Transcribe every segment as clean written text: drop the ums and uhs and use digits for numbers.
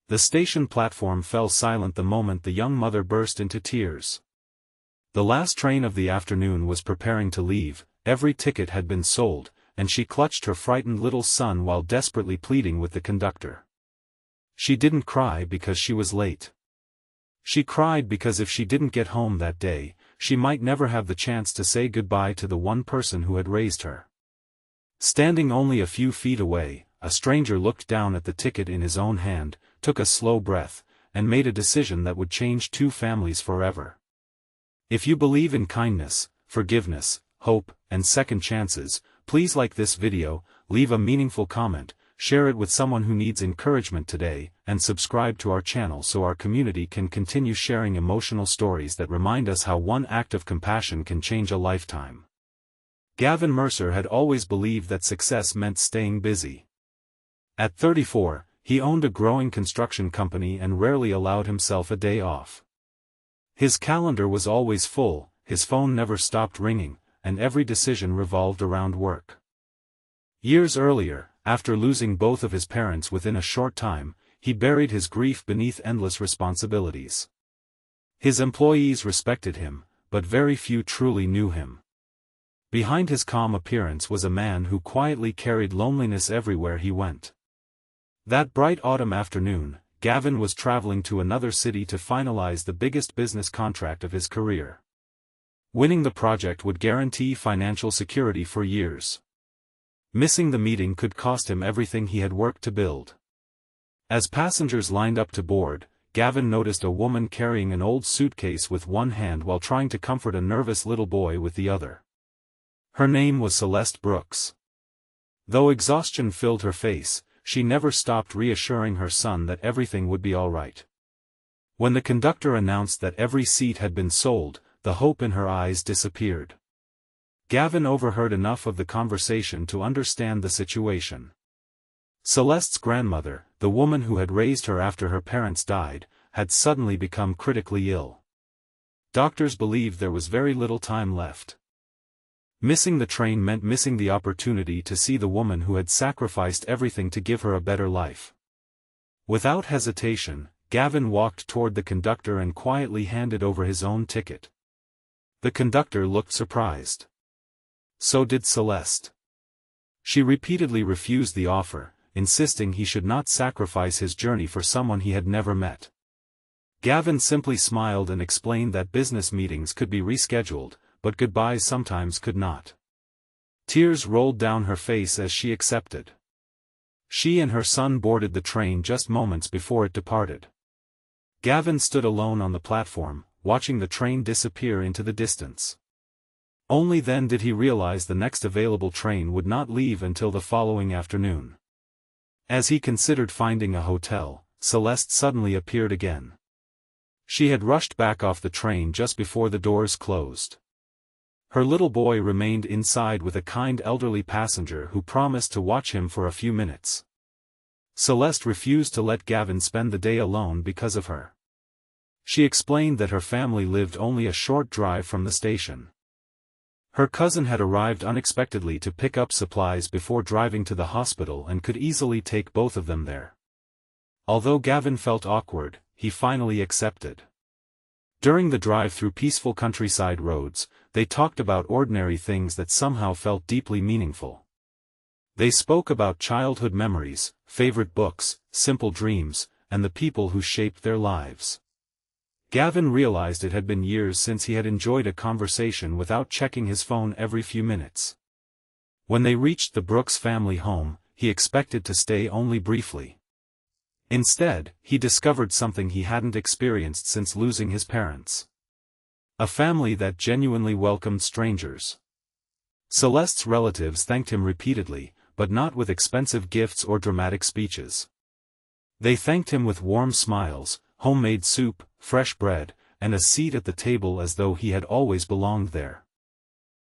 The station platform fell silent the moment the young mother burst into tears. The last train of the afternoon was preparing to leave, every ticket had been sold, and she clutched her frightened little son while desperately pleading with the conductor. She didn't cry because she was late. She cried because if she didn't get home that day, she might never have the chance to say goodbye to the one person who had raised her. Standing only a few feet away, a stranger looked down at the ticket in his own hand, took a slow breath, and made a decision that would change two families forever. If you believe in kindness, forgiveness, hope, and second chances, please like this video, leave a meaningful comment, share it with someone who needs encouragement today, and subscribe to our channel so our community can continue sharing emotional stories that remind us how one act of compassion can change a lifetime. Gavin Mercer had always believed that success meant staying busy. At 34, he owned a growing construction company and rarely allowed himself a day off. His calendar was always full, his phone never stopped ringing, and every decision revolved around work. Years earlier, after losing both of his parents within a short time, he buried his grief beneath endless responsibilities. His employees respected him, but very few truly knew him. Behind his calm appearance was a man who quietly carried loneliness everywhere he went. That bright autumn afternoon, Gavin was traveling to another city to finalize the biggest business contract of his career. Winning the project would guarantee financial security for years. Missing the meeting could cost him everything he had worked to build. As passengers lined up to board, Gavin noticed a woman carrying an old suitcase with one hand while trying to comfort a nervous little boy with the other. Her name was Celeste Brooks. Though exhaustion filled her face, she never stopped reassuring her son that everything would be all right. When the conductor announced that every seat had been sold, the hope in her eyes disappeared. Gavin overheard enough of the conversation to understand the situation. Celeste's grandmother, the woman who had raised her after her parents died, had suddenly become critically ill. Doctors believed there was very little time left. Missing the train meant missing the opportunity to see the woman who had sacrificed everything to give her a better life. Without hesitation, Gavin walked toward the conductor and quietly handed over his own ticket. The conductor looked surprised. So did Celeste. She repeatedly refused the offer, insisting he should not sacrifice his journey for someone he had never met. Gavin simply smiled and explained that business meetings could be rescheduled, but goodbyes sometimes could not. Tears rolled down her face as she accepted. She and her son boarded the train just moments before it departed. Gavin stood alone on the platform, watching the train disappear into the distance. Only then did he realize the next available train would not leave until the following afternoon. As he considered finding a hotel, Celeste suddenly appeared again. She had rushed back off the train just before the doors closed. Her little boy remained inside with a kind elderly passenger who promised to watch him for a few minutes. Celeste refused to let Gavin spend the day alone because of her. She explained that her family lived only a short drive from the station. Her cousin had arrived unexpectedly to pick up supplies before driving to the hospital and could easily take both of them there. Although Gavin felt awkward, he finally accepted. During the drive through peaceful countryside roads, they talked about ordinary things that somehow felt deeply meaningful. They spoke about childhood memories, favorite books, simple dreams, and the people who shaped their lives. Gavin realized it had been years since he had enjoyed a conversation without checking his phone every few minutes. When they reached the Brooks family home, he expected to stay only briefly. Instead, he discovered something he hadn't experienced since losing his parents. A family that genuinely welcomed strangers. Celeste's relatives thanked him repeatedly, but not with expensive gifts or dramatic speeches. They thanked him with warm smiles, homemade soup, fresh bread, and a seat at the table as though he had always belonged there.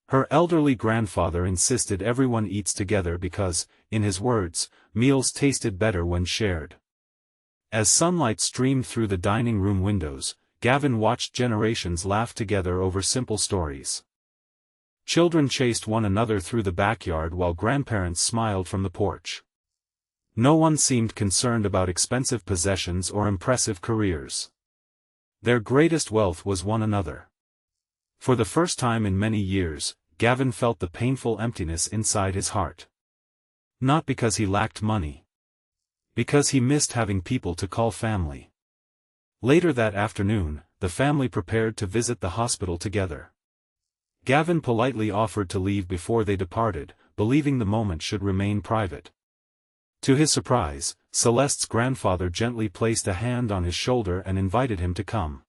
Her elderly grandfather insisted everyone eats together because, in his words, meals tasted better when shared. As sunlight streamed through the dining room windows, Gavin watched generations laugh together over simple stories. Children chased one another through the backyard while grandparents smiled from the porch. No one seemed concerned about expensive possessions or impressive careers. Their greatest wealth was one another. For the first time in many years, Gavin felt the painful emptiness inside his heart. Not because he lacked money. Because he missed having people to call family. Later that afternoon, the family prepared to visit the hospital together. Gavin politely offered to leave before they departed, believing the moment should remain private. To his surprise, Celeste's grandfather gently placed a hand on his shoulder and invited him to come.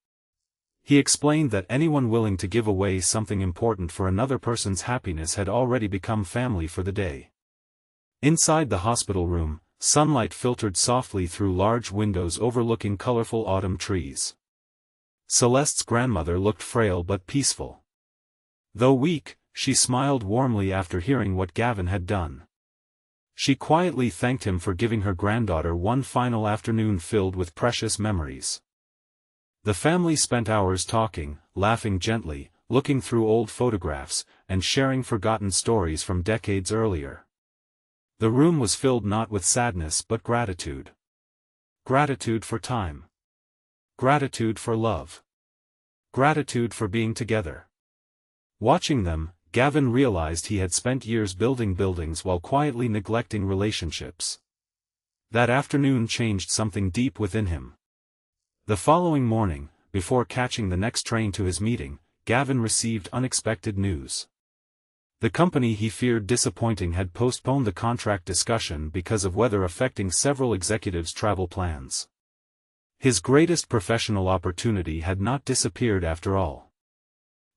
He explained that anyone willing to give away something important for another person's happiness had already become family for the day. Inside the hospital room, sunlight filtered softly through large windows overlooking colorful autumn trees. Celeste's grandmother looked frail but peaceful. Though weak, she smiled warmly after hearing what Gavin had done. She quietly thanked him for giving her granddaughter one final afternoon filled with precious memories. The family spent hours talking, laughing gently, looking through old photographs, and sharing forgotten stories from decades earlier. The room was filled not with sadness but gratitude. Gratitude for time. Gratitude for love. Gratitude for being together. Watching them, Gavin realized he had spent years building buildings while quietly neglecting relationships. That afternoon changed something deep within him. The following morning, before catching the next train to his meeting, Gavin received unexpected news. The company he feared disappointing had postponed the contract discussion because of weather affecting several executives' travel plans. His greatest professional opportunity had not disappeared after all.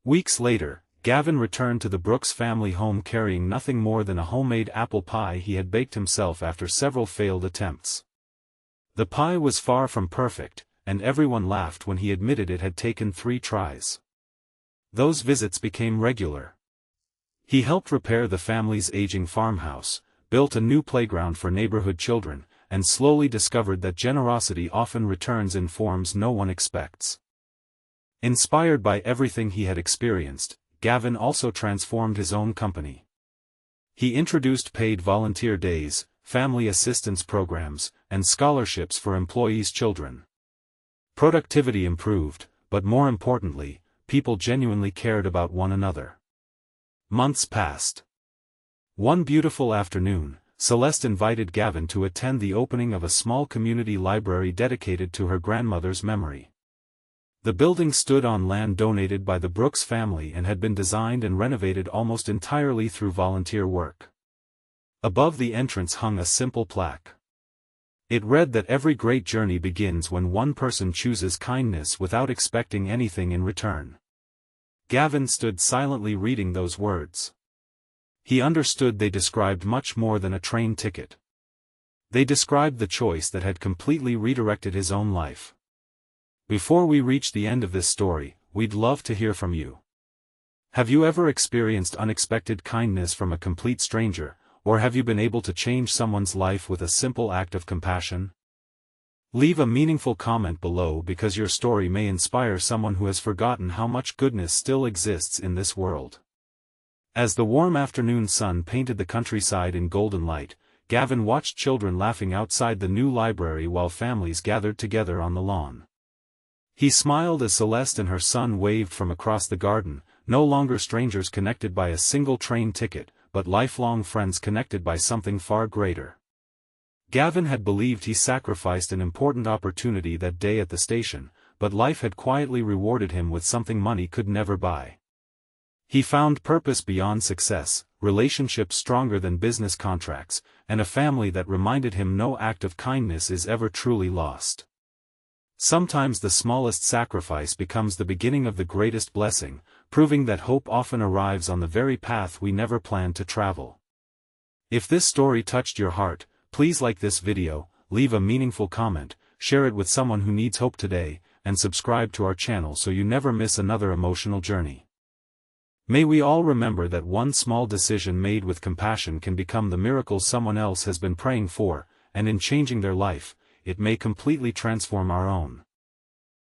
Weeks later, Gavin returned to the Brooks family home carrying nothing more than a homemade apple pie he had baked himself after several failed attempts. The pie was far from perfect, and everyone laughed when he admitted it had taken 3 tries. Those visits became regular. He helped repair the family's aging farmhouse, built a new playground for neighborhood children, and slowly discovered that generosity often returns in forms no one expects. Inspired by everything he had experienced, Gavin also transformed his own company. He introduced paid volunteer days, family assistance programs, and scholarships for employees' children. Productivity improved, but more importantly, people genuinely cared about one another. Months passed. One beautiful afternoon, Celeste invited Gavin to attend the opening of a small community library dedicated to her grandmother's memory. The building stood on land donated by the Brooks family and had been designed and renovated almost entirely through volunteer work. Above the entrance hung a simple plaque. It read that every great journey begins when one person chooses kindness without expecting anything in return. Gavin stood silently reading those words. He understood they described much more than a train ticket. They described the choice that had completely redirected his own life. Before we reach the end of this story, we'd love to hear from you. Have you ever experienced unexpected kindness from a complete stranger, or have you been able to change someone's life with a simple act of compassion? Leave a meaningful comment below because your story may inspire someone who has forgotten how much goodness still exists in this world. As the warm afternoon sun painted the countryside in golden light, Gavin watched children laughing outside the new library while families gathered together on the lawn. He smiled as Celeste and her son waved from across the garden, no longer strangers connected by a single train ticket, but lifelong friends connected by something far greater. Gavin had believed he sacrificed an important opportunity that day at the station, but life had quietly rewarded him with something money could never buy. He found purpose beyond success, relationships stronger than business contracts, and a family that reminded him no act of kindness is ever truly lost. Sometimes the smallest sacrifice becomes the beginning of the greatest blessing, proving that hope often arrives on the very path we never planned to travel. If this story touched your heart, please like this video, leave a meaningful comment, share it with someone who needs hope today, and subscribe to our channel so you never miss another emotional journey. May we all remember that one small decision made with compassion can become the miracle someone else has been praying for, and in changing their life, it may completely transform our own.